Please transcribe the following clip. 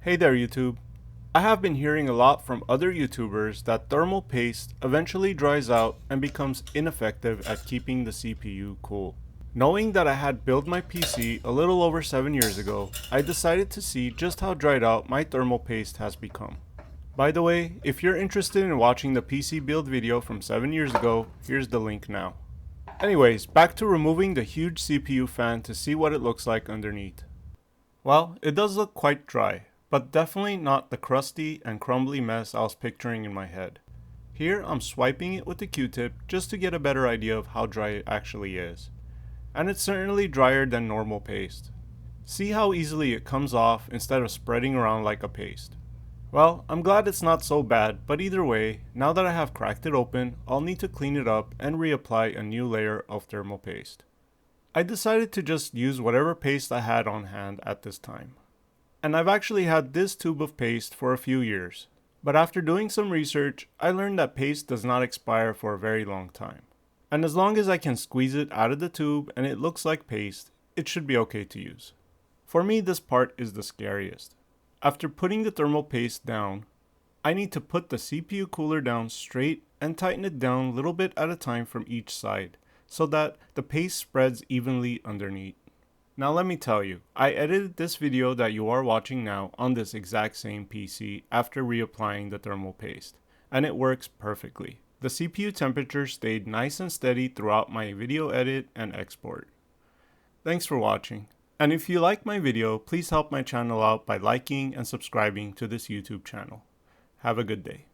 Hey there YouTube. I have been hearing a lot from other YouTubers that thermal paste eventually dries out and becomes ineffective at keeping the CPU cool. Knowing that I had built my PC a little over 7 years ago, I decided to see just how dried out my thermal paste has become. By the way, if you're interested in watching the PC build video from 7 years ago, here's the link now. Anyways, back to removing the huge CPU fan to see what it looks like underneath. Well, it does look quite dry, but definitely not the crusty and crumbly mess I was picturing in my head. Here I'm swiping it with the Q-tip just to get a better idea of how dry it actually is. And it's certainly drier than normal paste. See how easily it comes off instead of spreading around like a paste. Well, I'm glad it's not so bad, but either way, now that I have cracked it open, I'll need to clean it up and reapply a new layer of thermal paste. I decided to just use whatever paste I had on hand at this time. And I've actually had this tube of paste for a few years. But after doing some research, I learned that paste does not expire for a very long time. And as long as I can squeeze it out of the tube and it looks like paste, it should be okay to use. For me, this part is the scariest. After putting the thermal paste down, I need to put the CPU cooler down straight and tighten it down little bit at a time from each side, so that the paste spreads evenly underneath. Now let me tell you, I edited this video that you are watching now on this exact same PC after reapplying the thermal paste, and it works perfectly. The CPU temperature stayed nice and steady throughout my video edit and export. Thanks for watching, and if you like my video, please help my channel out by liking and subscribing to this YouTube channel. Have a good day.